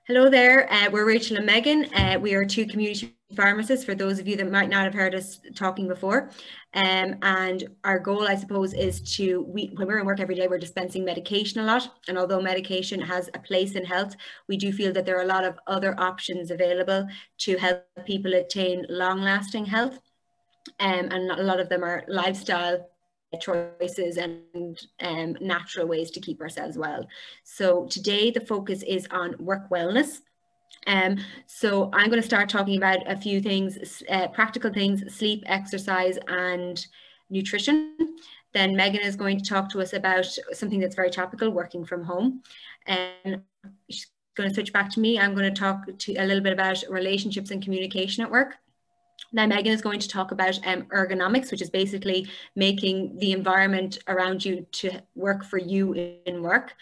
Hello there, we're Rachel and Megan. We are two community pharmacists, for those of you that might not have heard us talking before. And our goal, I suppose, is when we're in work every day, we're dispensing medication a lot. And although medication has a place in health, we do feel that there are a lot of other options available to help people attain long-lasting health. And a lot of them are lifestyle choices and natural ways to keep ourselves well. So today the focus is on work wellness. So I'm going to start talking about a few things, practical things: sleep, exercise, and nutrition. Then Megan is going to talk to us about something that's very topical: working from home. And she's going to switch back to me. I'm going to talk a little bit about relationships and communication at work. Now Megan is going to talk about ergonomics, which is basically making the environment around you to work for you in work.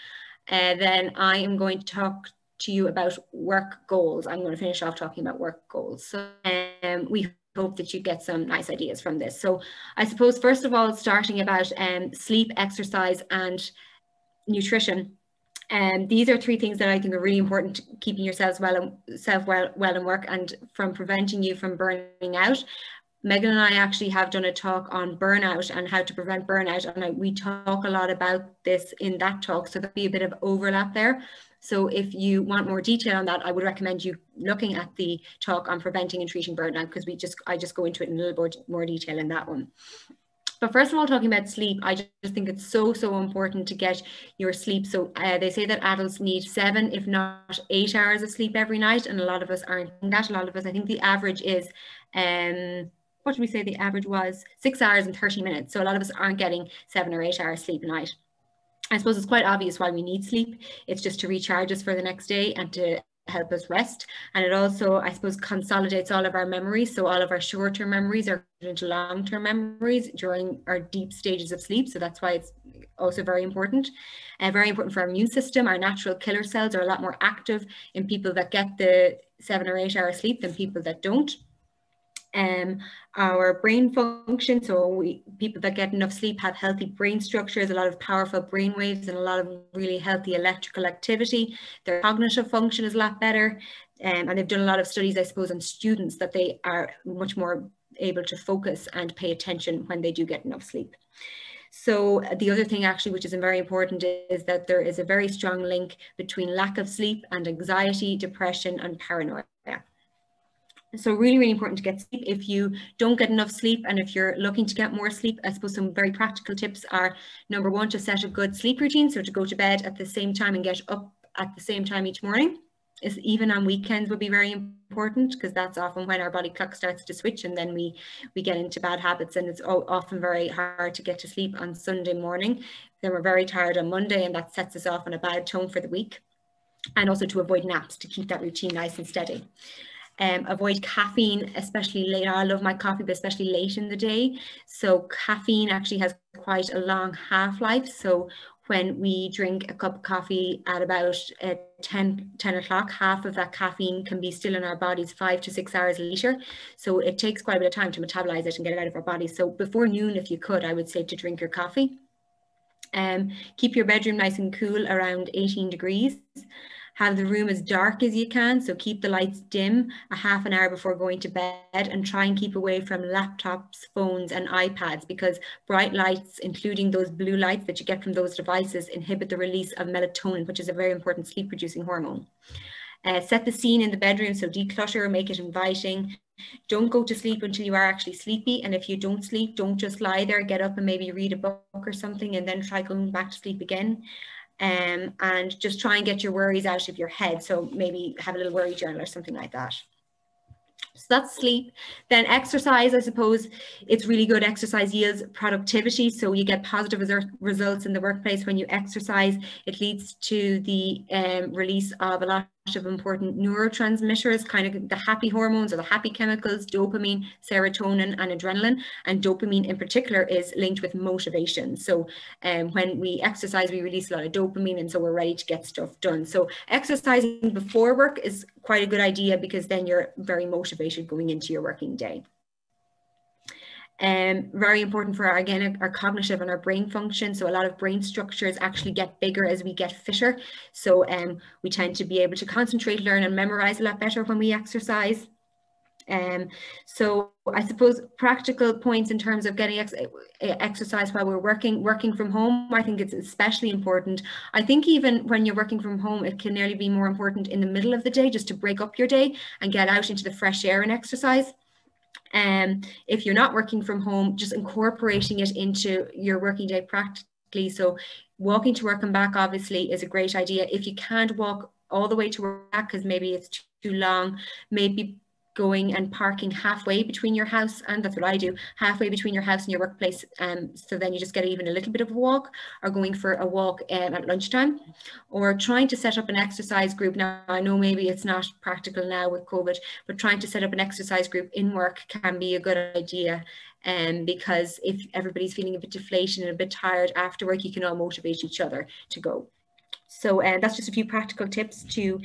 Then I am going to talk to you about work goals. I'm going to finish off talking about work goals. So we hope that you get some nice ideas from this. So I suppose, first of all, starting about sleep, exercise, and nutrition. These are three things that I think are really important to keeping yourselves well in work and from preventing you from burning out. Megan and I actually have done a talk on burnout and how to prevent burnout, and we talk a lot about this in that talk, so there'll be a bit of overlap there. So if you want more detail on that, I would recommend you looking at the talk on preventing and treating burnout, because I just go into it in a little bit more detail in that one. But first of all, talking about sleep, I just think it's so important to get your sleep. So they say that adults need 7, if not 8 hours of sleep every night. And a lot of us aren't doing that. A lot of us, I think the average is, what did we say the average was? 6 hours and 30 minutes. So a lot of us aren't getting 7 or 8 hours sleep a night. I suppose it's quite obvious why we need sleep. It's just to recharge us for the next day and to help us rest. And it also, I suppose, consolidates all of our memories. So all of our short-term memories are into long-term memories during our deep stages of sleep. So that's why it's also very important. Very important for our immune system. Our natural killer cells are a lot more active in people that get the 7 or 8 hour sleep than people that don't. Our brain function, so people that get enough sleep have healthy brain structures, a lot of powerful brain waves, and a lot of really healthy electrical activity. Their cognitive function is a lot better, and they've done a lot of studies, I suppose, on students, that they are much more able to focus and pay attention when they do get enough sleep. So the other thing actually, which is very important, is that there is a very strong link between lack of sleep and anxiety, depression, and paranoia. So really important to get sleep. If you don't get enough sleep and if you're looking to get more sleep, I suppose some very practical tips are: number one, to set a good sleep routine. So to go to bed at the same time and get up at the same time each morning. Even on weekends would be very important, because that's often when our body clock starts to switch, and then we get into bad habits, and it's often very hard to get to sleep on Sunday morning. Then we're very tired on Monday, and that sets us off on a bad tone for the week. And also to avoid naps, to keep that routine nice and steady. Avoid caffeine, especially late. I love my coffee, but especially late in the day. So caffeine actually has quite a long half-life. So when we drink a cup of coffee at about 10 o'clock, half of that caffeine can be still in our bodies 5 to 6 hours later. So it takes quite a bit of time to metabolize it and get it out of our bodies. So before noon, if you could, I would say to drink your coffee. Keep your bedroom nice and cool, around 18 degrees. Have the room as dark as you can, so keep the lights dim a half an hour before going to bed, and try and keep away from laptops, phones, and iPads, because bright lights, including those blue lights that you get from those devices, inhibit the release of melatonin, which is a very important sleep-producing hormone. Set the scene in the bedroom, so declutter, make it inviting. Don't go to sleep until you are actually sleepy, and if you don't sleep, don't just lie there. Get up and maybe read a book or something, and then try going back to sleep again. And just try and get your worries out of your head. So maybe have a little worry journal or something like that. So that's sleep. Then exercise, I suppose it's really good. Exercise yields productivity. So you get positive results in the workplace when you exercise. It leads to the release of a lot of important neurotransmitters, kind of the happy hormones or the happy chemicals: dopamine, serotonin, and adrenaline. And dopamine in particular is linked with motivation. So when we exercise, we release a lot of dopamine, and so we're ready to get stuff done. So exercising before work is quite a good idea, because then you're very motivated going into your working day. Very important for again our cognitive and our brain function. So a lot of brain structures actually get bigger as we get fitter. So we tend to be able to concentrate, learn and memorize a lot better when we exercise. So I suppose practical points in terms of getting exercise while we're working from home, I think it's especially important. I think even when you're working from home, it can nearly be more important in the middle of the day, just to break up your day and get out into the fresh air and exercise. If you're not working from home, just incorporating it into your working day practically. So walking to work and back obviously is a great idea. If you can't walk all the way to work because maybe it's too long, maybe going and parking halfway between your house, and that's what I do, halfway between your house and your workplace, so then you just get even a little bit of a walk, or going for a walk at lunchtime, or trying to set up an exercise group. Now I know maybe it's not practical now with COVID, but trying to set up an exercise group in work can be a good idea, because if everybody's feeling a bit deflated and a bit tired after work, you can all motivate each other to go. So that's just a few practical tips to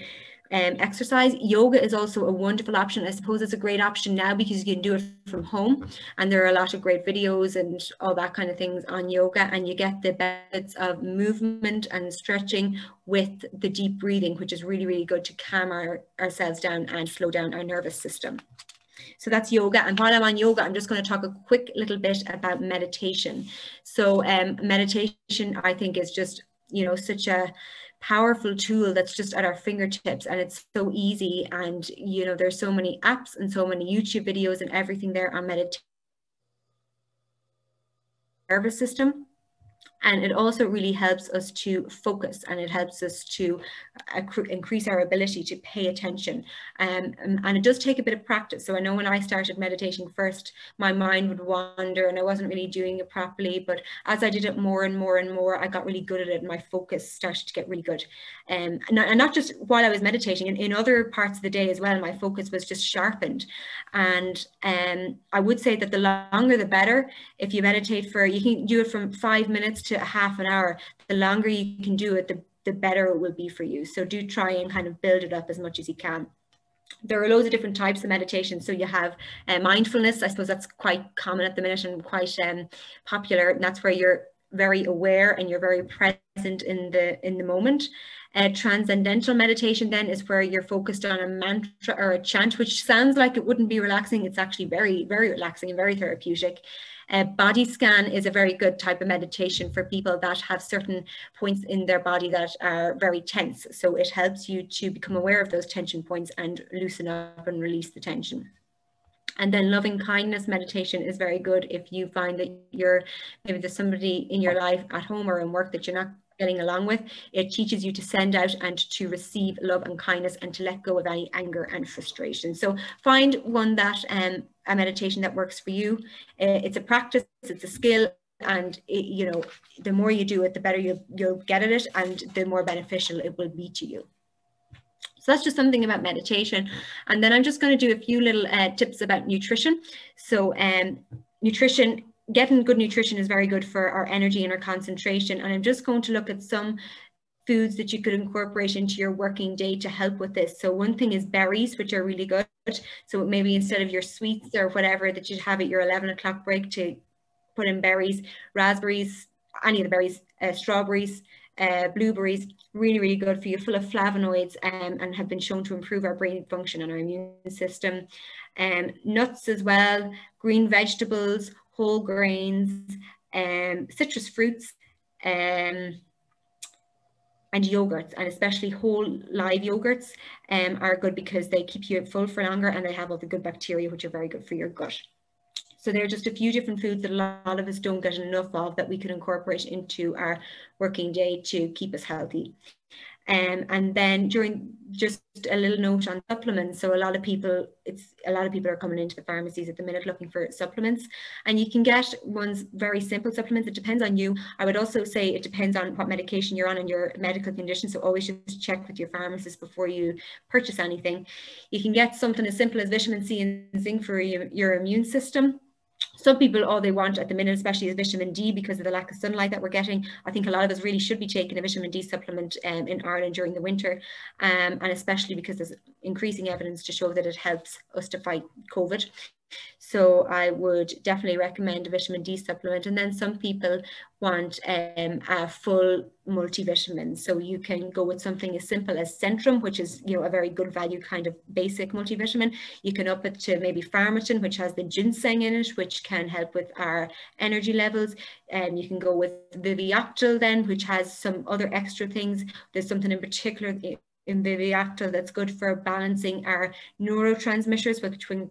exercise. Yoga is also a wonderful option. I suppose it's a great option now because you can do it from home, and there are a lot of great videos and all that kind of things on yoga, and you get the benefits of movement and stretching with the deep breathing, which is really, really good to calm ourselves down and slow down our nervous system. So that's yoga. And while I'm on yoga, I'm just going to talk a quick little bit about meditation. So meditation, I think, is just, you know, such a powerful tool that's just at our fingertips, and it's so easy. And, you know, there's so many apps and so many YouTube videos and everything there on meditation, nervous system. And it also really helps us to focus, and it helps us to increase our ability to pay attention. And it does take a bit of practice. So I know when I started meditating first, my mind would wander and I wasn't really doing it properly. But as I did it more and more and more, I got really good at it, and my focus started to get really good. And not just while I was meditating, in other parts of the day as well, my focus was just sharpened. And I would say that the longer the better. If you meditate you can do it from 5 minutes to a half an hour. The longer you can do it, the better it will be for you. So do try and kind of build it up as much as you can. There are loads of different types of meditation. So you have mindfulness. I suppose that's quite common at the minute and quite popular. And that's where you're very aware and you're very present in the moment. Transcendental meditation then is where you're focused on a mantra or a chant, which sounds like it wouldn't be relaxing. It's actually very, very relaxing and very therapeutic. Body scan is a very good type of meditation for people that have certain points in their body that are very tense. So it helps you to become aware of those tension points and loosen up and release the tension. And then loving kindness meditation is very good if you find that maybe there's somebody in your life at home or in work that you're not getting along with. It teaches you to send out and to receive love and kindness, and to let go of any anger and frustration. So find one that a meditation that works for you. It's a practice, it's a skill, and you know, the more you do it, the better you'll get at it, and the more beneficial it will be to you. So that's just something about meditation. And then I'm just going to do a few little tips about nutrition. So nutrition, getting good nutrition is very good for our energy and our concentration. And I'm just going to look at some foods that you could incorporate into your working day to help with this. So one thing is berries, which are really good. So maybe instead of your sweets or whatever that you'd have at your 11 o'clock break, to put in berries, raspberries, any of the berries, strawberries, blueberries, really, really good for you, full of flavonoids, and have been shown to improve our brain function and our immune system. Nuts as well, green vegetables, whole grains, citrus fruits, and yogurts, and especially whole live yogurts are good because they keep you full for longer, and they have all the good bacteria which are very good for your gut. So there are just a few different foods that a lot of us don't get enough of that we could incorporate into our working day to keep us healthy. And then just a little note on supplements. So a lot of people are coming into the pharmacies at the minute looking for supplements, and you can get ones very simple supplements. It depends on you. I would also say it depends on what medication you're on and your medical condition. So always just check with your pharmacist before you purchase anything. You can get something as simple as vitamin C and zinc for your immune system. Some people, all they want at the minute, especially, is vitamin D because of the lack of sunlight that we're getting. I think a lot of us really should be taking a vitamin D supplement in Ireland during the winter, and especially because there's increasing evidence to show that it helps us to fight COVID. So I would definitely recommend a vitamin D supplement. And then some people want a full multivitamin. So you can go with something as simple as Centrum, which is, you know, a very good value kind of basic multivitamin. You can up it to maybe Pharmatin, which has the ginseng in it, which can help with our energy levels. And you can go with Viviactyl then, which has some other extra things. There's something in particular in Viviactyl that's good for balancing our neurotransmitters,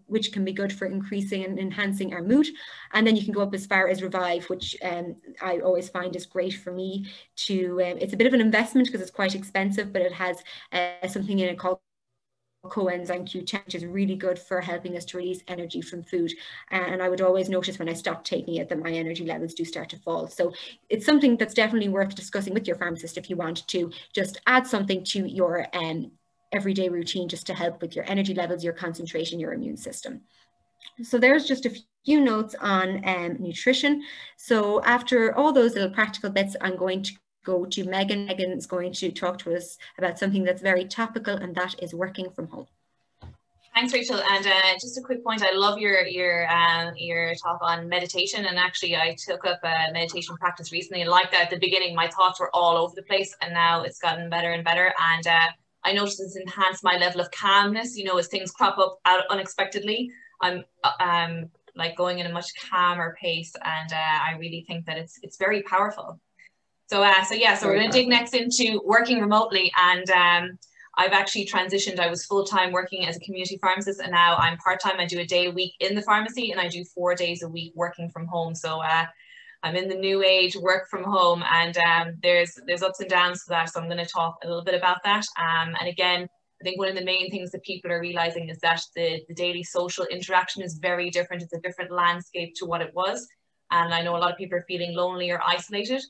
which can be good for increasing and enhancing our mood. And then you can go up as far as Revive, which I always find is great for me to, it's a bit of an investment because it's quite expensive, but it has something in it called coenzyme Q10, which is really good for helping us to release energy from food. And I would always notice when I stop taking it that my energy levels do start to fall. So it's something that's definitely worth discussing with your pharmacist if you want to just add something to your everyday routine just to help with your energy levels, your concentration, your immune system. So there's just a few notes on nutrition. So after all those little practical bits, I'm going to go to Megan. Megan is going to talk to us about something that's very topical, and that is working from home. Thanks, Rachel. And just a quick point, I love your talk on meditation. And actually, I took up a meditation practice recently. And like that, at the beginning, my thoughts were all over the place, and now it's gotten better and better. And I noticed it's enhanced my level of calmness. You know, as things crop up out unexpectedly, I'm like going in a much calmer pace, and I really think that it's very powerful. So we're going to dig next into working remotely. And I've actually transitioned. I was full-time working as a community pharmacist, and now I'm part-time. I do a day a week in the pharmacy, and I do 4 days a week working from home. So I'm in the new age, work from home, and there's ups and downs to that. So I'm going to talk a little bit about that. And again, I think one of the main things that people are realizing is that the daily social interaction is very different. It's a different landscape to what it was. And I know a lot of people are feeling lonely or isolated.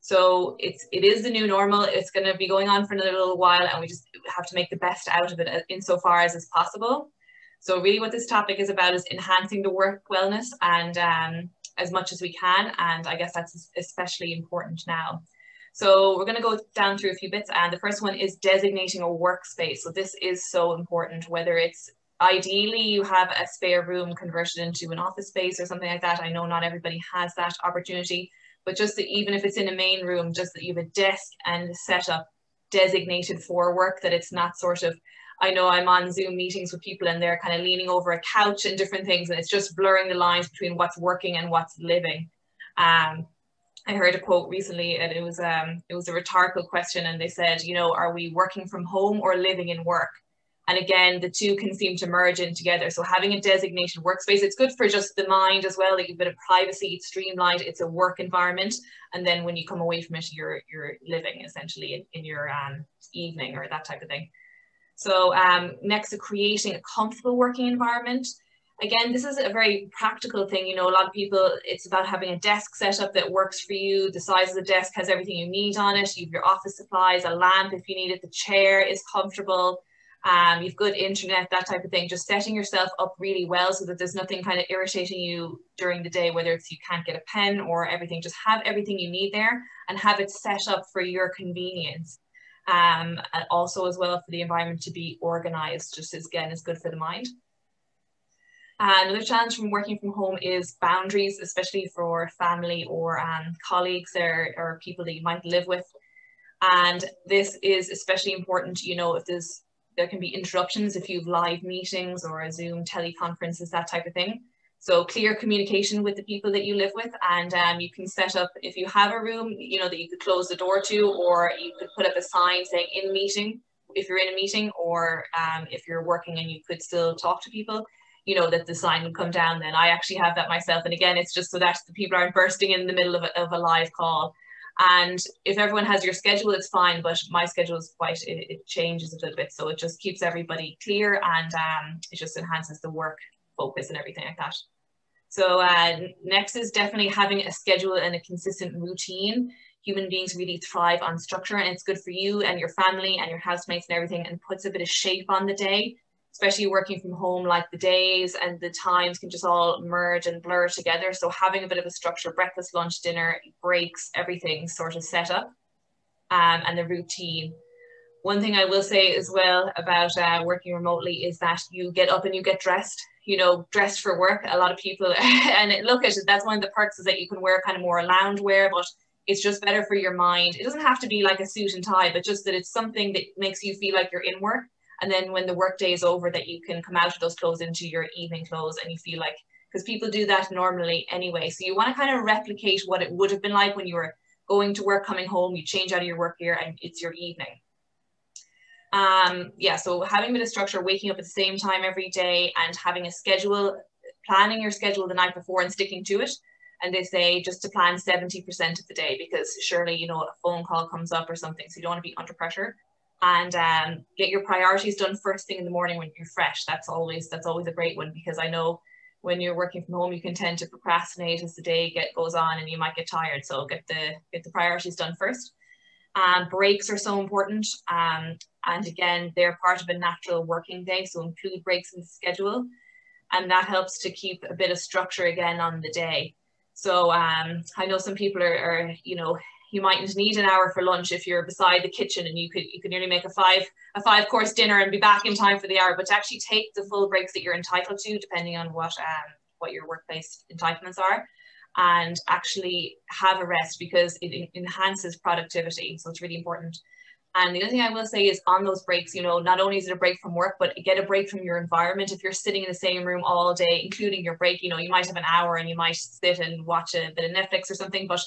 So it is the new normal. It's going to be going on for another little while, and we just have to make the best out of it insofar as is possible. So really what this topic is about is enhancing the work wellness and as much as we can. And I guess that's especially important now. So we're going to go down through a few bits. And the first one is designating a workspace. So this is so important, whether it's ideally you have a spare room converted into an office space or something like that. I know not everybody has that opportunity. But just that even if it's in a main room, just that you have a desk and a setup designated for work, that it's not sort of, I know I'm on Zoom meetings with people and they're kind of leaning over a couch and different things, and it's just blurring the lines between what's working and what's living. I heard a quote recently, and it was a rhetorical question, and they said, you know, are we working from home or living in work? And again, the two can seem to merge in together. So having a designated workspace, it's good for just the mind as well, like a bit of privacy, it's streamlined, it's a work environment. And then when you come away from it, you're living essentially in your evening or that type of thing. So next to creating a comfortable working environment. Again, this is a very practical thing. You know, a lot of people, it's about having a desk setup that works for you. The size of the desk has everything you need on it. You have your office supplies, a lamp if you need it, the chair is comfortable. You've good internet, that type of thing. Just setting yourself up really well so that there's nothing kind of irritating you during the day, whether it's you can't get a pen or everything. Just have everything you need there and have it set up for your convenience. And also as well for the environment to be organized, just as again is good for the mind. Another challenge from working from home is boundaries, especially for family or colleagues or people that you might live with. And this is especially important, you know, if there can be interruptions if you have live meetings or a Zoom teleconferences, that type of thing. So clear communication with the people that you live with, and you can set up, if you have a room, you know, that you could close the door to, or you could put up a sign saying in meeting, if you're in a meeting, or if you're working and you could still talk to people, you know, that the sign will come down then. I actually have that myself. And again, it's just so that the people aren't bursting in the middle of a live call. And if everyone has your schedule, it's fine, but my schedule is quite, it changes a little bit. So it just keeps everybody clear, and it just enhances the work focus and everything like that. So next is definitely having a schedule and a consistent routine. Human beings really thrive on structure, and it's good for you and your family and your housemates and everything, and puts a bit of shape on the day. Especially working from home, like the days and the times can just all merge and blur together. So having a bit of a structure, breakfast, lunch, dinner, breaks, everything sort of set up, and the routine. One thing I will say as well about working remotely is that you get up and you get dressed. you know, dressed for work. A lot of people, and look at it, that's one of the perks, is that you can wear kind of more lounge wear, but it's just better for your mind. It doesn't have to be like a suit and tie, but just that it's something that makes you feel like you're in work. And then when the work day is over, that you can come out of those clothes into your evening clothes, and you feel like, because people do that normally anyway. So you want to kind of replicate what it would have been like when you were going to work, coming home, you change out of your work gear and it's your evening. Yeah, so having a bit of structure, waking up at the same time every day and having a schedule, planning your schedule the night before and sticking to it. And they say just to plan 70% of the day, because surely, you know, a phone call comes up or something, so you don't want to be under pressure. And get your priorities done first thing in the morning when you're fresh. That's always a great one, because I know when you're working from home, you can tend to procrastinate as the day goes on, and you might get tired. So get the priorities done first. Breaks are so important. And again, they're part of a natural working day, so include breaks in the schedule. And that helps to keep a bit of structure again on the day. So I know some people are, you know, you might need an hour for lunch if you're beside the kitchen, and you could nearly make a five course dinner and be back in time for the hour. But to actually take the full breaks that you're entitled to, depending on what your workplace entitlements are, and actually have a rest, because it enhances productivity. So it's really important. And the other thing I will say is, on those breaks, you know, not only is it a break from work, but get a break from your environment. If you're sitting in the same room all day, including your break, you know, you might have an hour and you might sit and watch a bit of Netflix or something, but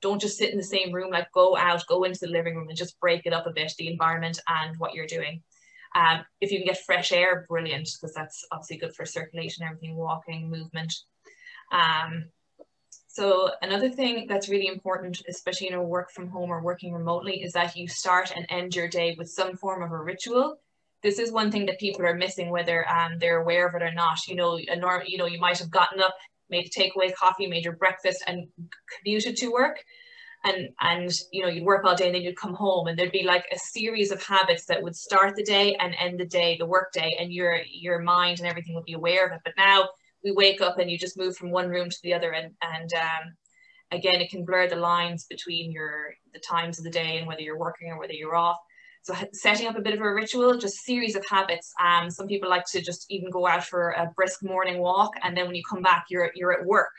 don't just sit in the same room. Like, go out, go into the living room and just break it up a bit, the environment and what you're doing. If you can get fresh air, brilliant, because that's obviously good for circulation, everything, walking, movement. So another thing that's really important, especially, you know, work from home or working remotely, is that you start and end your day with some form of a ritual. This is one thing that people are missing, whether they're aware of it or not. You know, you might have gotten up, made a takeaway coffee, made your breakfast, and commuted to work. And you know, you'd work all day and then you'd come home, and there'd be like a series of habits that would start the day and end the day, the work day, and your mind and everything would be aware of it. But now we wake up and you just move from one room to the other, and again, it can blur the lines between the times of the day and whether you're working or whether you're off. So setting up a bit of a ritual, just a series of habits. Some people like to just even go out for a brisk morning walk, and then when you come back, you're at work.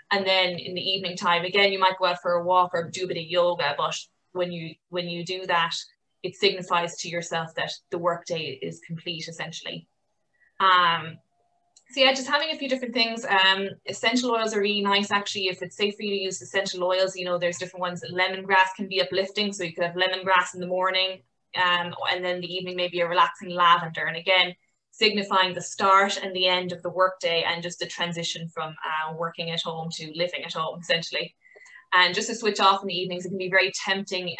And then in the evening time, again, you might go out for a walk or do a bit of yoga, but when you do that, it signifies to yourself that the work day is complete, essentially. So yeah, just having a few different things. Essential oils are really nice, actually, if it's safe for you to use essential oils. You know, there's different ones. Lemongrass can be uplifting, so you could have lemongrass in the morning, and then the evening maybe a relaxing lavender. And again, signifying the start and the end of the workday, and just the transition from working at home to living at home, essentially. And just to switch off in the evenings, it can be very tempting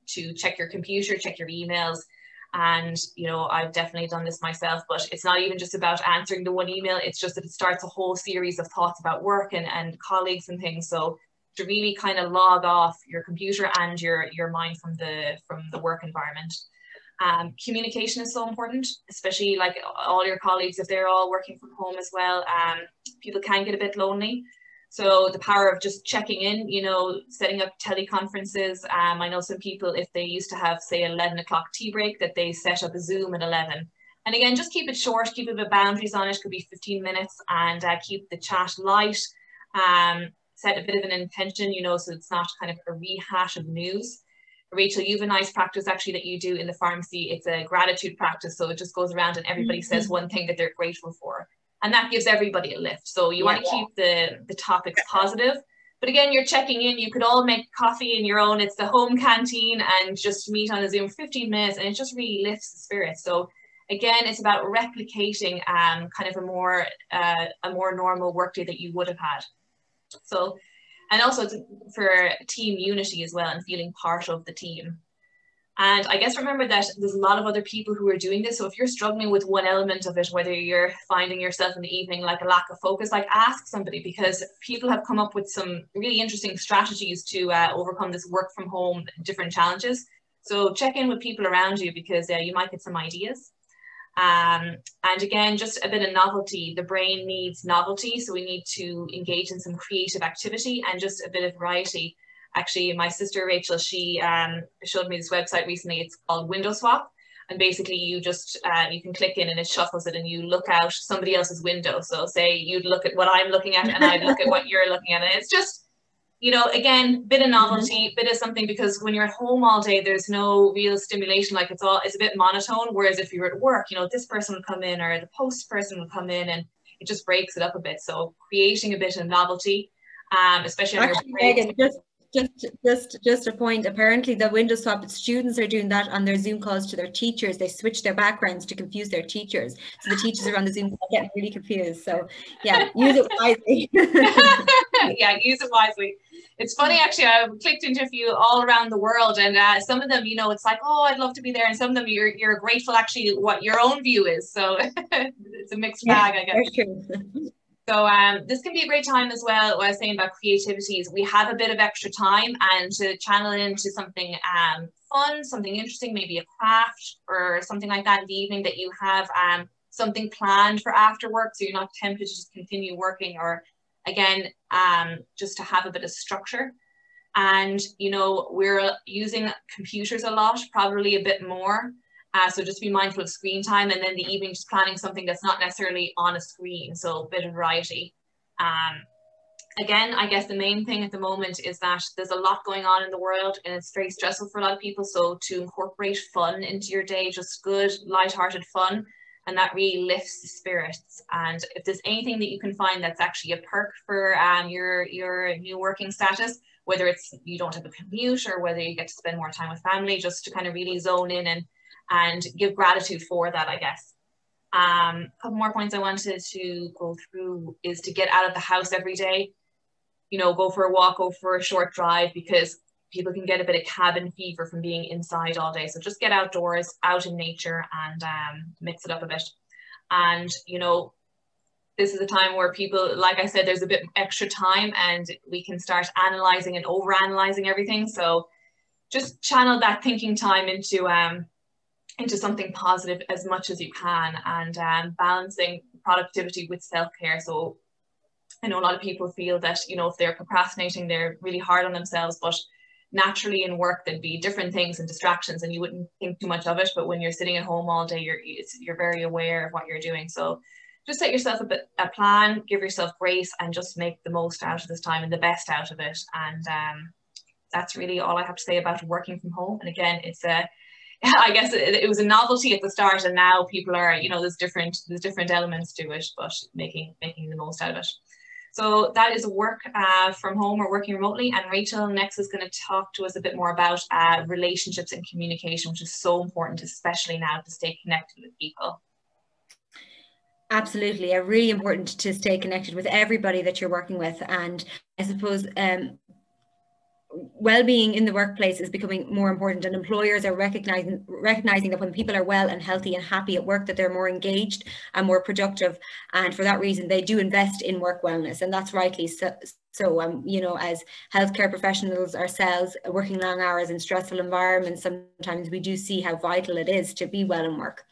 to check your computer, check your emails. And, you know, I've definitely done this myself, but it's not even just about answering the one email. It's just that it starts a whole series of thoughts about work and colleagues and things. So to really kind of log off your computer and your mind from the work environment. Communication is so important, especially like all your colleagues, if they're all working from home as well. People can get a bit lonely. So the power of just checking in, you know, setting up teleconferences. I know some people, if they used to have, say, 11 o'clock tea break, that they set up a Zoom at 11. And again, just keep it short, keep a bit of boundaries on it, could be 15 minutes, and keep the chat light. Set a bit of an intention, you know, so it's not kind of a rehash of news. Rachel, you have a nice practice actually that you do in the pharmacy. It's a gratitude practice. So it just goes around and everybody says one thing that they're grateful for. And that gives everybody a lift. So you want to keep the topics positive. But again, you're checking in. You could all make coffee in your own. It's the home canteen, and just meet on a Zoom for 15 minutes, and it just really lifts the spirits. So again, it's about replicating kind of a more normal workday that you would have had. So, and also for team unity as well, and feeling part of the team. And I guess remember that there's a lot of other people who are doing this. So if you're struggling with one element of it, whether you're finding yourself in the evening like a lack of focus, like ask somebody, because people have come up with some really interesting strategies to overcome this work from home, different challenges. So check in with people around you, because you might get some ideas. And again, just a bit of novelty. The brain needs novelty, so we need to engage in some creative activity and just a bit of variety. Actually, my sister Rachel, she showed me this website recently. It's called Window Swap, And basically you just, you can click in and it shuffles it and you look out somebody else's window. So say you'd look at what I'm looking at and I'd look at what you're looking at. And it's just, you know, again, bit of novelty, bit of something, because when you're at home all day, there's no real stimulation. Like it's a bit monotone. Whereas if you're at work, you know, this person will come in or the post person will come in and it just breaks it up a bit. So creating a bit of novelty, especially on Actually, your breaks. Megan, just a point. Apparently, the Windows Swap students are doing that on their Zoom calls to their teachers. They switch their backgrounds to confuse their teachers. So the teachers are on the Zoom call getting really confused. So yeah, use it wisely. Yeah, use it wisely. It's funny, actually, I've clicked into a few all around the world, and some of them, you know, it's like, oh, I'd love to be there, and some of them you're grateful actually what your own view is. So it's a mixed bag, I guess. Very true. So this can be a great time as well. What I was saying about creativity is we have a bit of extra time, and to channel it into something fun, something interesting, maybe a craft or something like that in the evening, that you have something planned for after work, so you're not tempted to just continue working, or again, just to have a bit of structure. And, you know, we're using computers a lot, probably a bit more. So just be mindful of screen time, and then the evening just planning something that's not necessarily on a screen. So a bit of variety. Again, I guess the main thing at the moment is that there's a lot going on in the world and it's very stressful for a lot of people. So to incorporate fun into your day, just good, lighthearted fun, and that really lifts the spirits. And if there's anything that you can find that's actually a perk for your new working status, whether it's you don't have a commute or whether you get to spend more time with family, just to kind of really zone in and give gratitude for that, I guess. A couple more points I wanted to go through is to get out of the house every day. You know, go for a walk, go for a short drive, because people can get a bit of cabin fever from being inside all day. So just get outdoors, out in nature, and mix it up a bit. And, you know, this is a time where people, like I said, there's a bit extra time and we can start analyzing and over-analyzing everything. So just channel that thinking time into something positive as much as you can, and balancing productivity with self-care. So I know a lot of people feel that, you know, if they're procrastinating, they're really hard on themselves, but naturally in work there'd be different things and distractions and you wouldn't think too much of it, but when you're sitting at home all day, you're very aware of what you're doing. So just set yourself a plan, give yourself grace, and just make the most out of this time and the best out of it. And that's really all I have to say about working from home. And again, it's I guess it was a novelty at the start, and now people are, you know, there's different elements to it, but making the most out of it. So that is work from home or working remotely. And Rachel next is going to talk to us a bit more about relationships and communication, which is so important, especially now, to stay connected with people. Absolutely, really important to stay connected with everybody that you're working with. And I suppose well-being in the workplace is becoming more important, and employers are recognizing that when people are well and healthy and happy at work, that they're more engaged and more productive, and for that reason they do invest in work wellness, and that's rightly so. You know, as healthcare professionals ourselves, working long hours in stressful environments, sometimes we do see how vital it is to be well in work.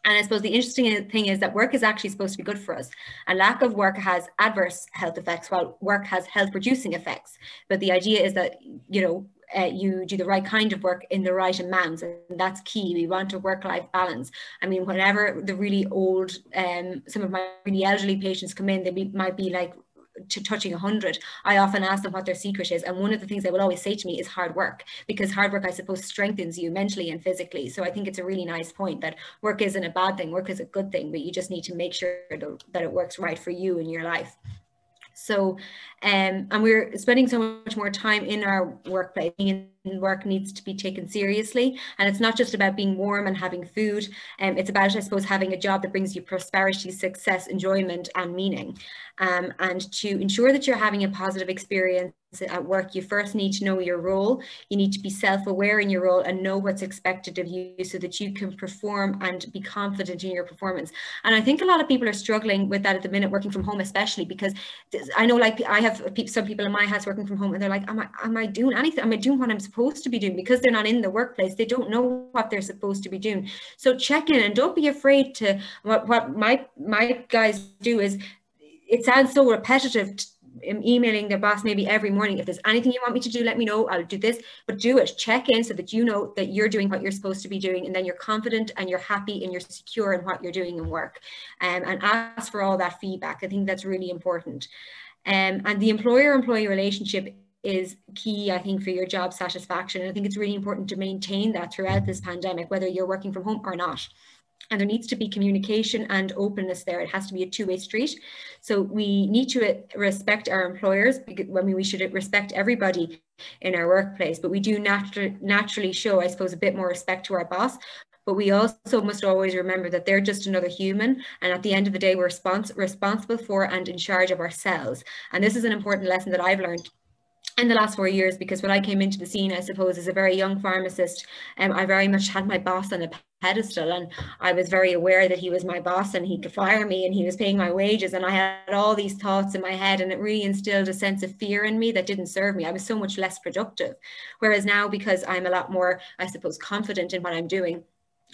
And I suppose the interesting thing is that work is actually supposed to be good for us. A lack of work has adverse health effects, while work has health-producing effects. But the idea is that, you know, you do the right kind of work in the right amounts, and that's key. We want a work-life balance. I mean, whenever the really old, some of my really elderly patients come in, they might be like touching 100. I often ask them what their secret is, and one of the things they will always say to me is hard work, because hard work, I suppose, strengthens you mentally and physically. So I think it's a really nice point that work isn't a bad thing, work is a good thing, but you just need to make sure that it works right for you in your life. So and we're spending so much more time in our workplace. Being in work needs to be taken seriously, and it's not just about being warm and having food. It's about, I suppose, having a job that brings you prosperity, success, enjoyment, and meaning. And to ensure that you're having a positive experience at work, you first need to know your role. You need to be self-aware in your role and know what's expected of you, so that you can perform and be confident in your performance. And I think a lot of people are struggling with that at the minute, working from home, especially because I know, like, I have some people in my house working from home, and they're like, am I doing anything? Am I doing what I'm supposed to be doing? Because they're not in the workplace, they don't know what they're supposed to be doing. So check in, and don't be afraid to, what my guys do is, it sounds so repetitive emailing their boss maybe every morning, if there's anything you want me to do, let me know, I'll do this, but do it, check in so that you know that you're doing what you're supposed to be doing, and then you're confident and you're happy and you're secure in what you're doing in work, and ask for all that feedback. I think that's really important. And the employer-employee relationship is key, I think, for your job satisfaction. And I think it's really important to maintain that throughout this pandemic, whether you're working from home or not. And there needs to be communication and openness there. It has to be a two-way street. So we need to respect our employers, because we should respect everybody in our workplace, but we do naturally show, I suppose, a bit more respect to our boss. But we also must always remember that they're just another human. And at the end of the day, we're responsible for and in charge of ourselves. And this is an important lesson that I've learned in the last 4 years, because when I came into the scene, I suppose, as a very young pharmacist, I very much had my boss on a pedestal, and I was very aware that he was my boss and he could fire me and he was paying my wages, and I had all these thoughts in my head, and it really instilled a sense of fear in me that didn't serve me. I was so much less productive. Whereas now, because I'm a lot more, I suppose, confident in what I'm doing,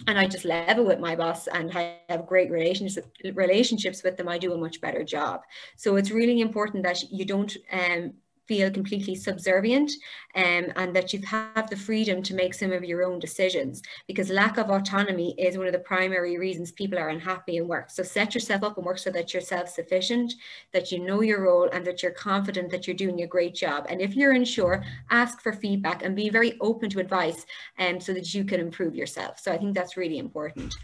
and I just level with my boss and I have great relationships with them, I do a much better job. So it's really important that you don't feel completely subservient, and that you have the freedom to make some of your own decisions, because lack of autonomy is one of the primary reasons people are unhappy in work. So set yourself up and work so that you're self-sufficient, that you know your role, and that you're confident that you're doing a great job. And if you're unsure, ask for feedback and be very open to advice, so that you can improve yourself. So I think that's really important.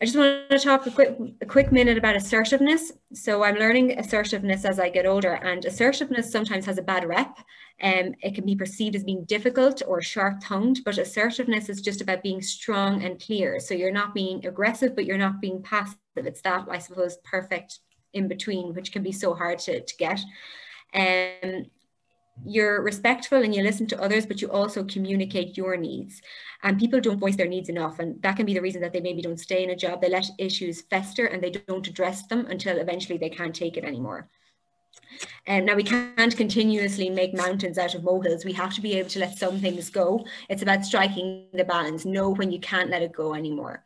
I just want to talk a quick minute about assertiveness. So I'm learning assertiveness as I get older, and assertiveness sometimes has a bad rep. It can be perceived as being difficult or sharp-tongued, but assertiveness is just about being strong and clear. So you're not being aggressive, but you're not being passive. It's that, I suppose, perfect in between, which can be so hard to get. You're respectful and you listen to others, but you also communicate your needs. And people don't voice their needs enough, and that can be the reason that they maybe don't stay in a job. They let issues fester and they don't address them until eventually they can't take it anymore. And now we can't continuously make mountains out of molehills. We have to be able to let some things go. It's about striking the balance. Know when you can't let it go anymore.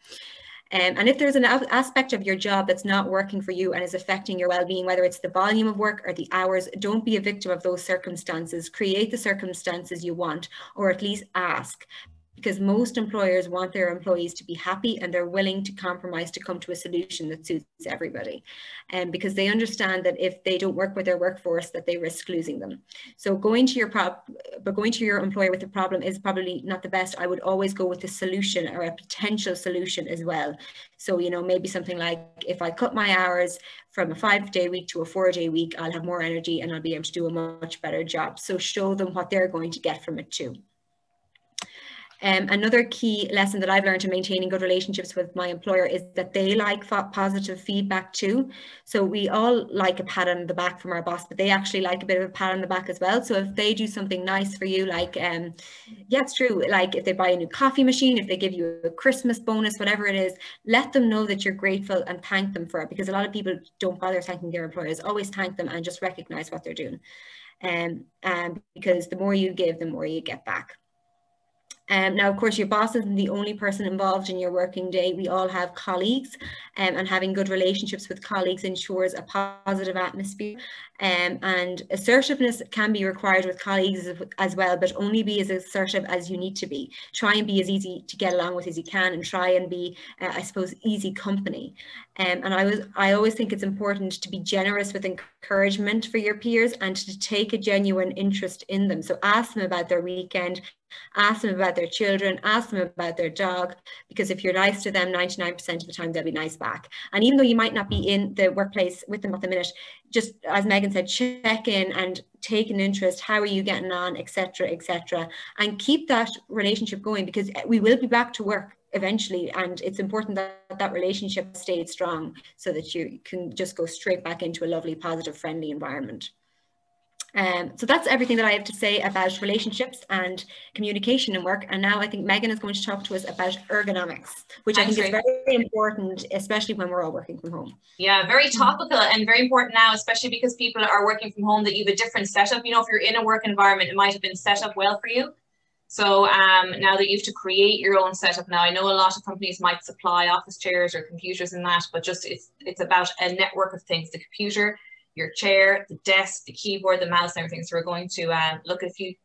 And if there's an aspect of your job that's not working for you and is affecting your well-being, whether it's the volume of work or the hours, don't be a victim of those circumstances. Create the circumstances you want, or at least ask. Because most employers want their employees to be happy, and they're willing to compromise to come to a solution that suits everybody. And because they understand that if they don't work with their workforce, that they risk losing them. So going to your employer with a problem is probably not the best. I would always go with a solution or a potential solution as well. So, you know, maybe something like, if I cut my hours from a 5-day week to a 4-day week, I'll have more energy and I'll be able to do a much better job. So show them what they're going to get from it too. Another key lesson that I've learned in maintaining good relationships with my employer is that they like positive feedback too. So we all like a pat on the back from our boss, but they actually like a bit of a pat on the back as well. So if they do something nice for you, like, yeah, it's true. Like if they buy a new coffee machine, if they give you a Christmas bonus, whatever it is, let them know that you're grateful and thank them for it, because a lot of people don't bother thanking their employers. Always thank them and just recognize what they're doing. Because the more you give, the more you get back. Now, of course, your boss isn't the only person involved in your working day. We all have colleagues, and having good relationships with colleagues ensures a positive atmosphere. And assertiveness can be required with colleagues as well, but only be as assertive as you need to be. Try and be as easy to get along with as you can, and try and be, I suppose, easy company. And I always think it's important to be generous with encouragement for your peers and to take a genuine interest in them. So ask them about their weekend, ask them about their children, ask them about their dog, because if you're nice to them 99% of the time, they'll be nice back. And even though you might not be in the workplace with them at the minute, just as Megan said, check in and take an interest. How are you getting on, etc., etc., and keep that relationship going, because we will be back to work eventually, and it's important that that relationship stays strong so that you can just go straight back into a lovely, positive, friendly environment. So that's everything that I have to say about relationships and communication in work. And now I think Megan is going to talk to us about ergonomics, which I think is very important, especially when we're all working from home. Yeah, very topical and very important now, especially because people are working from home, that you have a different setup. You know, if you're in a work environment, it might have been set up well for you. So now that you have to create your own setup now, I know a lot of companies might supply office chairs or computers and that, but just it's about a network of things. The computer, your chair, the desk, the keyboard, the mouse, and everything. So we're going to look at a few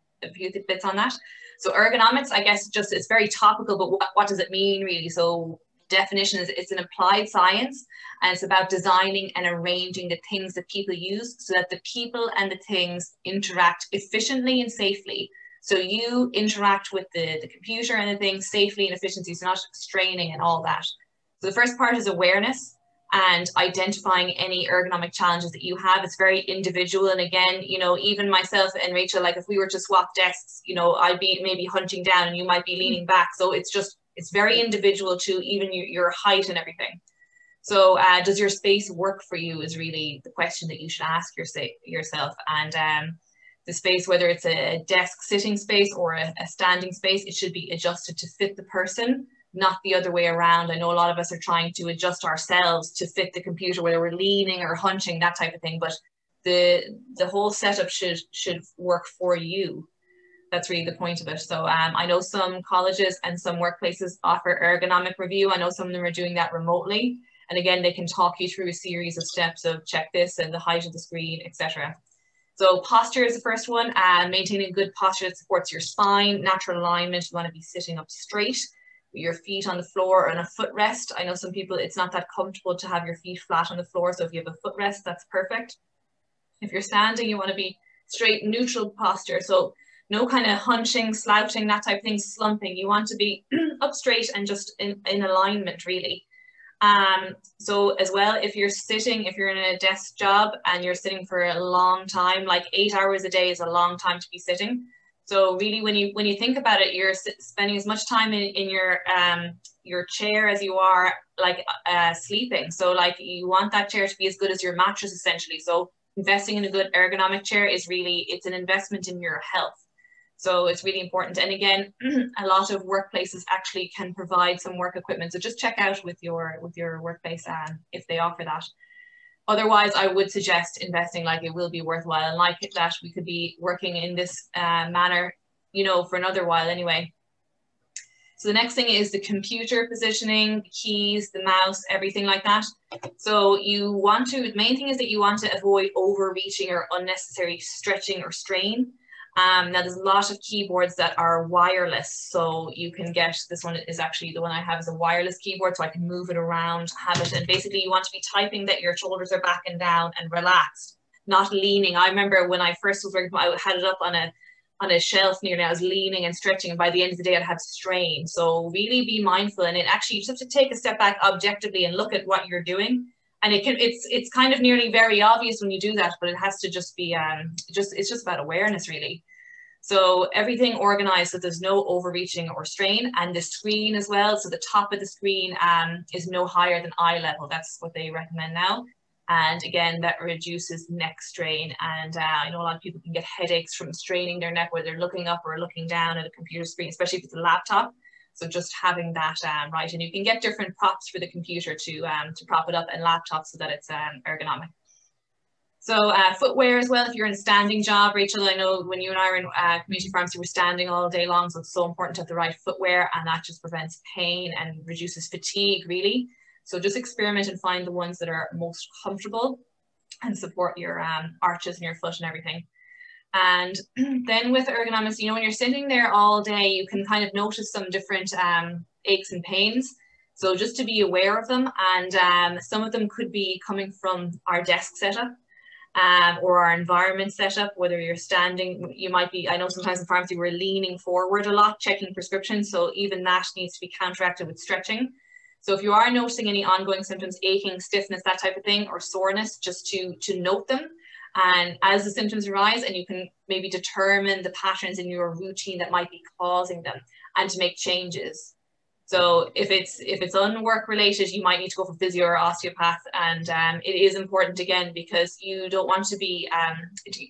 bits on that. So ergonomics, I guess, just it's very topical, but what does it mean really? So definition is it's an applied science, and it's about designing and arranging the things that people use so that the people and the things interact efficiently and safely. So you interact with the computer and the things safely and efficiently, so not straining and all that. So the first part is awareness and identifying any ergonomic challenges that you have. It's very individual. And again, you know, even myself and Rachel, like if we were to swap desks, you know, I'd be maybe hunching down and you might be leaning back. So it's very individual to even your height and everything. So does your space work for you is really the question that you should ask yourself. And the space, whether it's a desk sitting space or a standing space, it should be adjusted to fit the person, not the other way around. I know a lot of us are trying to adjust ourselves to fit the computer, whether we're leaning or hunching, that type of thing. But the whole setup should work for you. That's really the point of it. So I know some colleges and some workplaces offer ergonomic review. I know some of them are doing that remotely. And again, they can talk you through a series of steps of check this and the height of the screen, etc. So posture is the first one. Maintaining good posture that supports your spine, natural alignment. You want to be sitting up straight, your feet on the floor or on a footrest. I know some people, it's not that comfortable to have your feet flat on the floor. So if you have a footrest, that's perfect. If you're standing, you want to be straight, neutral posture. So no kind of hunching, slouching, that type of thing, slumping. You want to be up straight and just in alignment, really. So as well, if you're in a desk job and you're sitting for a long time, like 8 hours a day is a long time to be sitting. So really, when you think about it, you're spending as much time in your chair as you are like sleeping. So like you want that chair to be as good as your mattress, essentially. So investing in a good ergonomic chair is really, it's an investment in your health. So it's really important. And again, a lot of workplaces actually can provide some work equipment. So just check out with your workplace if they offer that. Otherwise, I would suggest investing, like it will be worthwhile. And like that, we could be working in this manner, you know, for another while anyway. So the next thing is the computer positioning, the keys, the mouse, everything like that. So the main thing is that you want to avoid overreaching or unnecessary stretching or strain. Now there's a lot of keyboards that are wireless, so you can get, this one is actually the one I have is a wireless keyboard, so I can move it around, have it, and basically you want to be typing that your shoulders are back and down and relaxed, not leaning. I remember when I first was working, I had it up on a shelf nearly, I was leaning and stretching, and by the end of the day I'd have strain. So really be mindful, and it actually, you just have to take a step back objectively and look at what you're doing. And it's kind of nearly very obvious when you do that, but it has to just be, it's just about awareness really. So everything organized so there's no overreaching or strain, and the screen as well. So the top of the screen is no higher than eye level. That's what they recommend now. And again, that reduces neck strain. And I know a lot of people can get headaches from straining their neck where they're looking up or looking down at a computer screen, especially if it's a laptop. So just having that right, and you can get different props for the computer to prop it up, and laptops so that it's ergonomic. So footwear as well, if you're in a standing job, Rachel, I know when you and I were in community pharmacy, we're standing all day long, so it's so important to have the right footwear, and that just prevents pain and reduces fatigue really. So just experiment and find the ones that are most comfortable and support your arches in your foot and everything. And then with ergonomics, you know, when you're sitting there all day, you can kind of notice some different aches and pains. So just to be aware of them, and some of them could be coming from our desk setup or our environment setup, whether you're standing, you might be, I know sometimes in pharmacy we're leaning forward a lot, checking prescriptions. So even that needs to be counteracted with stretching. So if you are noticing any ongoing symptoms, aching, stiffness, that type of thing, or soreness, just to note them. And as the symptoms arise, and you can maybe determine the patterns in your routine that might be causing them, and to make changes. So if it's unwork related, you might need to go for physio or osteopath. And it is important again, because you don't want to be,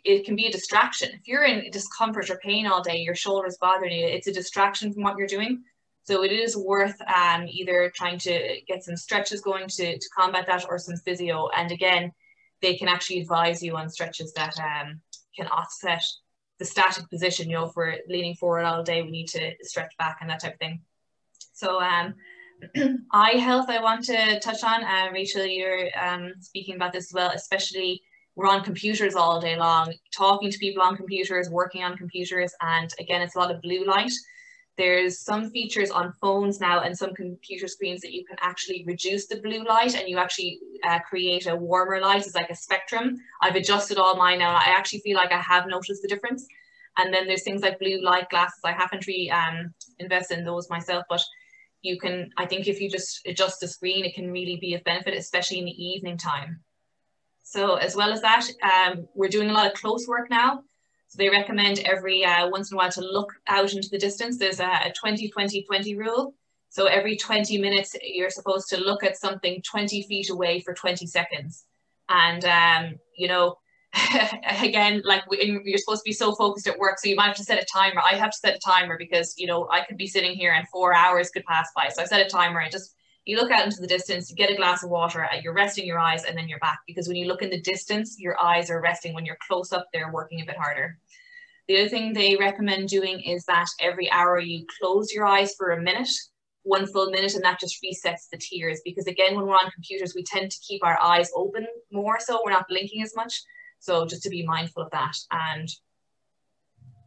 it can be a distraction. If you're in discomfort or pain all day, your shoulder's bothering you, it's a distraction from what you're doing. So it is worth either trying to get some stretches going to combat that, or some physio. And again, they can actually advise you on stretches that can offset the static position. You know, if we're leaning forward all day, we need to stretch back and that type of thing. So eye health I want to touch on. Rachel, you're speaking about this as well, especially we're on computers all day long, talking to people on computers, working on computers. And again, it's a lot of blue light. There's some features on phones now and some computer screens that you can actually reduce the blue light, and you actually create a warmer light. It's like a spectrum. I've adjusted all mine now. I actually feel like I have noticed the difference. And then there's things like blue light glasses. I haven't really invested in those myself, but you can, I think if you just adjust the screen, it can really be of benefit, especially in the evening time. So as well as that, we're doing a lot of close work now. So they recommend every once in a while to look out into the distance. There's a 20-20-20 rule. So every 20 minutes, you're supposed to look at something 20 feet away for 20 seconds. And, you know, again, like you're supposed to be so focused at work, so you might have to set a timer. I have to set a timer because, you know, I could be sitting here and 4 hours could pass by. So I set a timer and just, you look out into the distance, you get a glass of water, you're resting your eyes, and then you're back. Because when you look in the distance, your eyes are resting. When you're close up, they're working a bit harder. The other thing they recommend doing is that every hour you close your eyes for a minute, 1 full minute, and that just resets the tears. Because again, when we're on computers, we tend to keep our eyes open more, so we're not blinking as much. So just to be mindful of that. And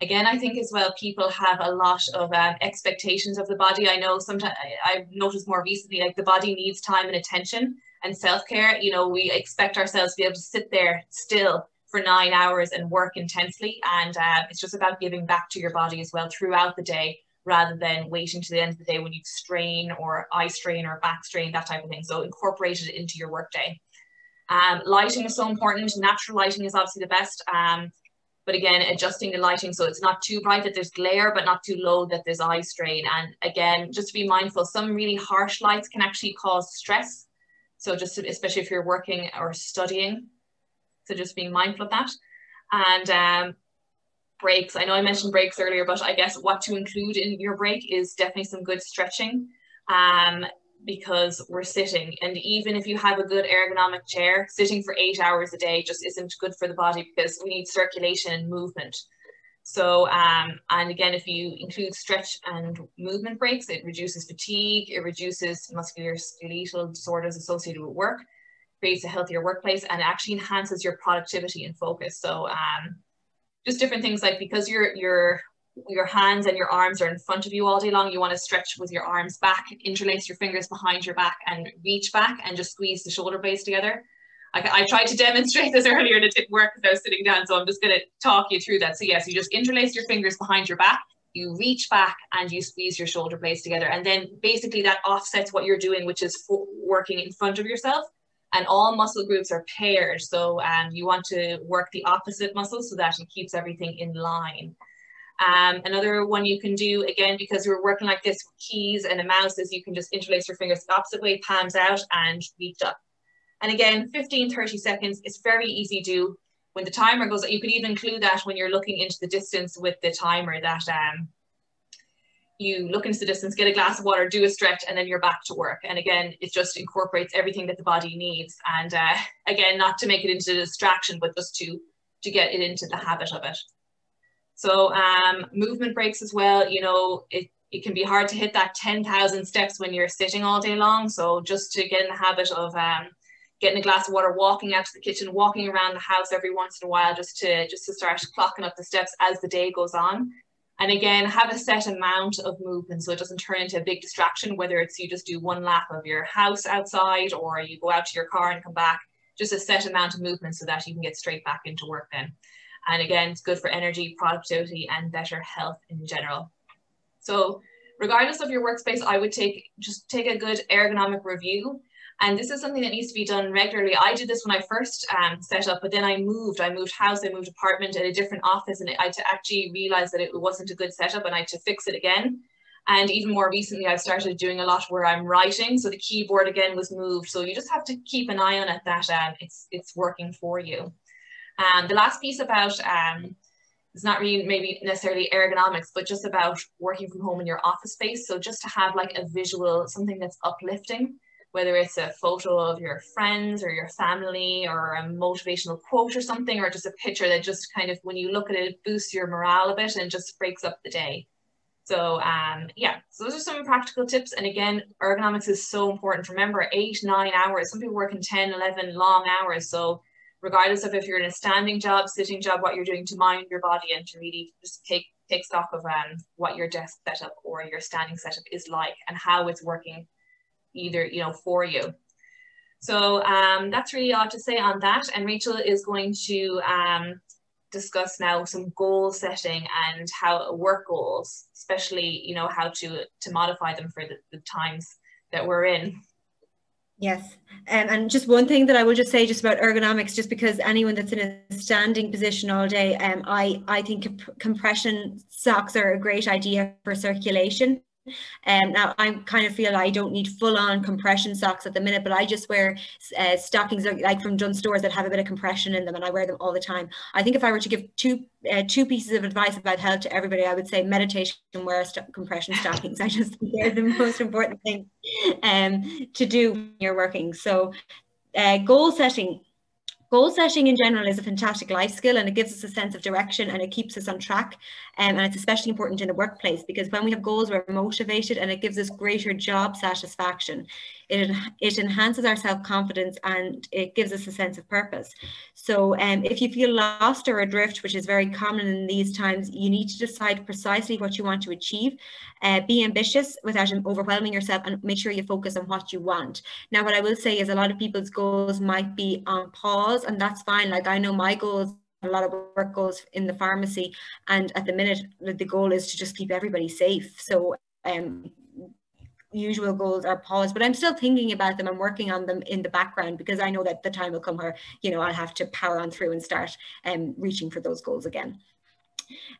again, I think as well, people have a lot of expectations of the body. I know sometimes I've noticed more recently, like the body needs time and attention and self-care. You know, we expect ourselves to be able to sit there still for 9 hours and work intensely. And it's just about giving back to your body as well throughout the day, rather than waiting to the end of the day when you strain or eye strain or back strain, that type of thing. So incorporate it into your workday. Lighting is so important. Natural lighting is obviously the best. But again, adjusting the lighting so it's not too bright that there's glare, but not too low that there's eye strain. And again, just to be mindful, some really harsh lights can actually cause stress. So just especially if you're working or studying. So just being mindful of that. And breaks. I know I mentioned breaks earlier, but I guess what to include in your break is definitely some good stretching. Because we're sitting, and even if you have a good ergonomic chair, sitting for 8 hours a day just isn't good for the body, because we need circulation and movement. So and again, if you include stretch and movement breaks, it reduces fatigue, it reduces musculoskeletal disorders associated with work, creates a healthier workplace, and actually enhances your productivity and focus. So just different things, like because your hands and your arms are in front of you all day long, you want to stretch with your arms back, interlace your fingers behind your back and reach back and just squeeze the shoulder blades together. I tried to demonstrate this earlier and it didn't work because I was sitting down, so I'm just going to talk you through that. So yes, you just interlace your fingers behind your back, you reach back and you squeeze your shoulder blades together. And then basically that offsets what you're doing, which is working in front of yourself. And all muscle groups are paired. So you want to work the opposite muscles so that it keeps everything in line. Another one you can do, again, because we're working like this with keys and a mouse, is you can just interlace your fingers the opposite way, palms out and reach up. And again, 15-30 seconds, it's very easy to do. When the timer goes, you could even include that when you're looking into the distance with the timer, that you look into the distance, get a glass of water, do a stretch, and then you're back to work. And again, it just incorporates everything that the body needs. And again, not to make it into a distraction, but just to get it into the habit of it. So movement breaks as well, you know, it can be hard to hit that 10,000 steps when you're sitting all day long. So just to get in the habit of getting a glass of water, walking out to the kitchen, walking around the house every once in a while, just to start clocking up the steps as the day goes on. And again, have a set amount of movement so it doesn't turn into a big distraction, whether it's you just do one lap of your house outside or you go out to your car and come back, just a set amount of movement so that you can get straight back into work then. And again, it's good for energy, productivity, and better health in general. So regardless of your workspace, I would just take a good ergonomic review. And this is something that needs to be done regularly. I did this when I first set up, but then I moved house, I moved apartment at a different office, and I actually realized that it wasn't a good setup and I had to fix it again. And even more recently, I've started doing a lot where I'm writing. So the keyboard again was moved. So you just have to keep an eye on it that it's working for you. The last piece about, it's not really maybe necessarily ergonomics, but just about working from home in your office space. So just to have like a visual, something that's uplifting, whether it's a photo of your friends or your family or a motivational quote or something, or just a picture that just kind of, when you look at it, boosts your morale a bit and just breaks up the day. So yeah, so those are some practical tips. And again, ergonomics is so important. Remember, 8-9 hours, some people work in 10, 11 long hours. So regardless of if you're in a standing job, sitting job, what you're doing to mind your body and to really just take stock of what your desk setup or your standing setup is like and how it's working either, you know, for you. So that's really all to say on that. And Rachel is going to discuss now some goal setting and how work goals, especially, you know, how to modify them for the times that we're in. Yes, and just one thing that I will just say just about ergonomics, just because anyone that's in a standing position all day, I think compression socks are a great idea for circulation. Now I kind of feel I don't need full-on compression socks at the minute, but I just wear stockings like from Dunnes Stores that have a bit of compression in them, and I wear them all the time. I think if I were to give two pieces of advice about health to everybody, I would say meditation, wear compression stockings. I just think they're the most important thing to do when you're working. So goal setting. Goal setting in general is a fantastic life skill, and it gives us a sense of direction and it keeps us on track. And it's especially important in the workplace because when we have goals, we're motivated and it gives us greater job satisfaction. It enhances our self-confidence and it gives us a sense of purpose. So if you feel lost or adrift, which is very common in these times, you need to decide precisely what you want to achieve. Be ambitious without overwhelming yourself and make sure you focus on what you want. Now, what I will say is a lot of people's goals might be on pause, and that's fine. Like I know my goals, a lot of work goals in the pharmacy, and at the minute the goal is to just keep everybody safe. So usual goals are paused, but I'm still thinking about them and working on them in the background because I know that the time will come where, you know, I'll have to power on through and start reaching for those goals again.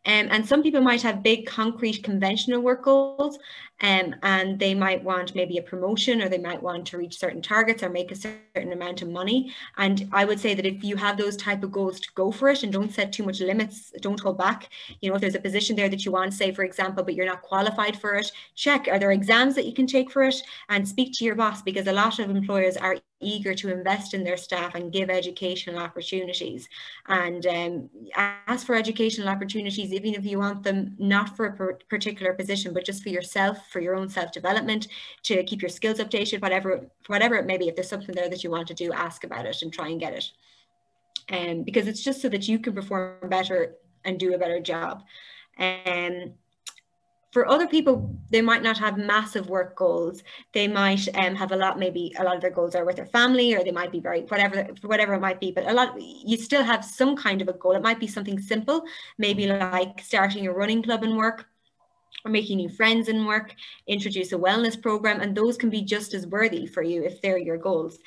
And some people might have big, concrete, conventional work goals, and they might want maybe a promotion, or they might want to reach certain targets or make a certain amount of money. And I would say that if you have those type of goals, to go for it and don't set too much limits, don't hold back. You know, if there's a position there that you want, say, for example, but you're not qualified for it, check, are there exams that you can take for it? And speak to your boss, because a lot of employers are eager to invest in their staff and give educational opportunities. And ask for educational opportunities, even if you want them not for a particular position, but just for yourself, for your own self-development, to keep your skills updated, whatever it may be. If there's something there that you want to do, ask about it and try and get it. Because it's just so that you can perform better and do a better job. For other people, they might not have massive work goals. They might have maybe a lot of their goals are with their family, or they might be whatever it might be, but you still have some kind of a goal. It might be something simple, maybe like starting a running club in work, or making new friends in work, introduce a wellness program, and those can be just as worthy for you if they're your goals.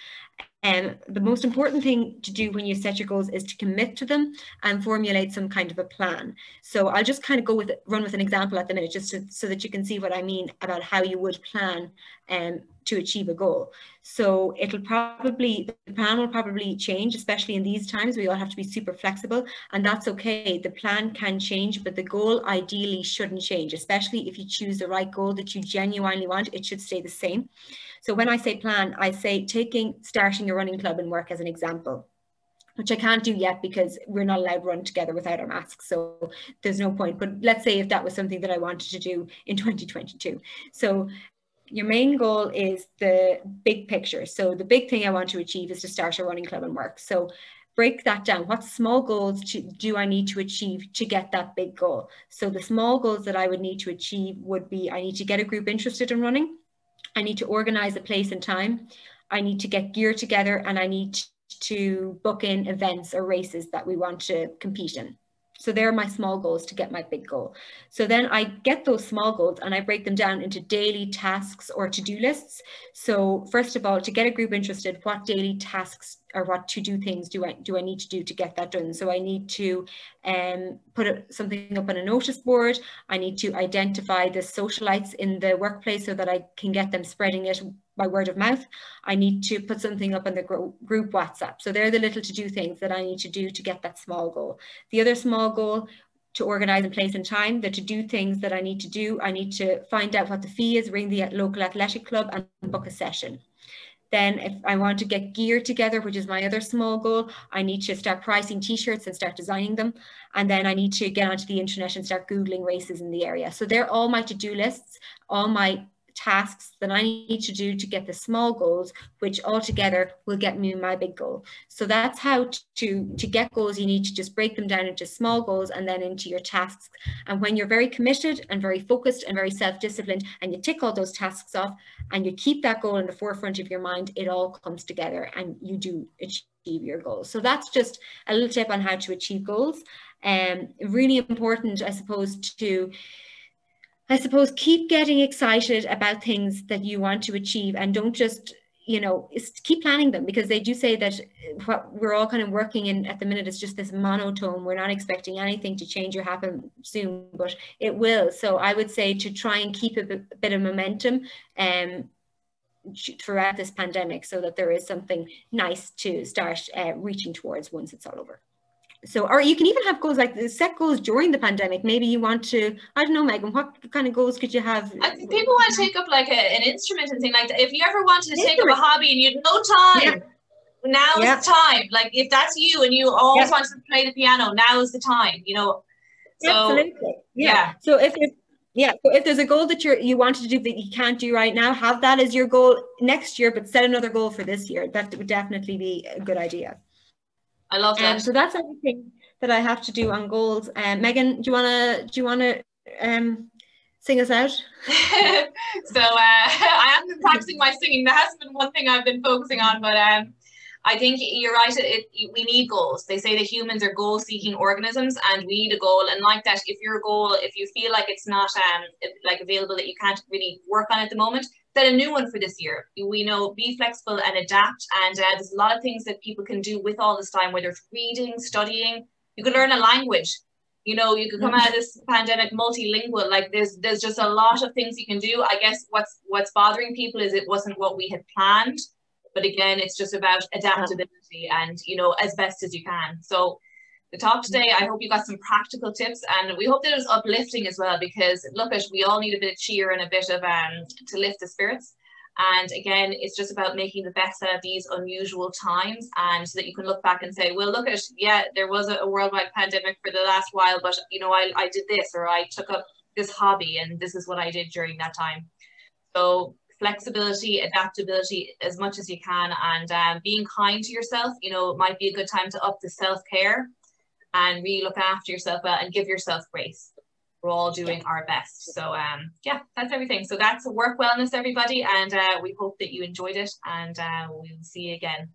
The most important thing to do when you set your goals is to commit to them and formulate some kind of a plan. So I'll just kind of run with an example at the minute, just so that you can see what I mean about how you would plan to achieve a goal. So the plan will probably change, especially in these times. We all have to be super flexible, and that's okay. The plan can change, but the goal ideally shouldn't change, especially if you choose the right goal that you genuinely want. It should stay the same. So when I say plan, I say starting a running club in work as an example, which I can't do yet because we're not allowed to run together without our masks. So there's no point. But let's say if that was something that I wanted to do in 2022. So your main goal is the big picture. So the big thing I want to achieve is to start a running club in work. So break that down. What small goals do I need to achieve to get that big goal? So the small goals that I would need to achieve would be, I need to get a group interested in running. I need to organize a place and time. I need to get gear together, and I need to book in events or races that we want to compete in. So they're my small goals to get my big goal. So then I get those small goals and I break them down into daily tasks or to-do lists. So first of all, to get a group interested, what daily tasks or what to-do things do I need to do to get that done? So I need to put something up on a notice board. I need to identify the socialites in the workplace so that I can get them spreading it by word of mouth. I need to put something up on the group WhatsApp. So they're the little to-do things that I need to do to get that small goal. The other small goal, to organize a place and time. The to-do things that I need to do, I need to find out what the fee is, ring the local athletic club and book a session. Then if I want to get gear together, which is my other small goal, I need to start pricing t-shirts and start designing them. And then I need to get onto the internet and start Googling races in the area. So they're all my to-do lists, all my tasks that I need to do to get the small goals, which altogether will get me my big goal. So that's how to get goals. You need to just break them down into small goals and then into your tasks. And when you're very committed and very focused and very self-disciplined, and you tick all those tasks off and you keep that goal in the forefront of your mind, it all comes together and you do achieve your goals. So that's just a little tip on how to achieve goals. Really important, I suppose, to keep getting excited about things that you want to achieve, and don't just, keep planning them, because they do say that what we're all kind of working in at the minute is just this monotone. We're not expecting anything to change or happen soon, but it will. So I would say to try and keep a bit of momentum throughout this pandemic, so that there is something nice to start reaching towards once it's all over. So, or you can even have goals, like set goals during the pandemic. Maybe you want to, I don't know, Megan, what kind of goals could you have? I think people want to take up like an instrument and thing like that. If you ever wanted to take up a hobby and you had no time, now is the time. Like if that's you and you always wanted to play the piano, now is the time, So, absolutely. So if there's a goal that you wanted to do that you can't do right now, have that as your goal next year, but set another goal for this year. That would definitely be a good idea. I love that. So that's everything that I have to do on goals. Megan, do you wanna sing us out? So I haven't been practicing my singing. That hasn't been one thing I've been focusing on, but I think you're right. We need goals. They say that humans are goal-seeking organisms, and we need a goal. And like that, if you feel like it's not like available, that you can't really work on at the moment, set a new one for this year. We know, be flexible and adapt. And there's a lot of things that people can do with all this time, whether it's reading, studying. You could learn a language. You could come out of this pandemic multilingual. Like there's just a lot of things you can do. I guess what's bothering people is it wasn't what we had planned. But again, it's just about adaptability and, as best as you can. So the talk today, I hope you got some practical tips, and we hope that it was uplifting as well, because look, we all need a bit of cheer and a bit of to lift the spirits. And again, it's just about making the best out of these unusual times, and so that you can look back and say, well, look there was a worldwide pandemic for the last while, but I did this, or I took up this hobby, and this is what I did during that time. So flexibility, adaptability as much as you can, and being kind to yourself. It might be a good time to up the self-care and really look after yourself and give yourself grace. We're all doing our best. So that's everything. So that's work wellness, everybody, and we hope that you enjoyed it, and we'll see you again.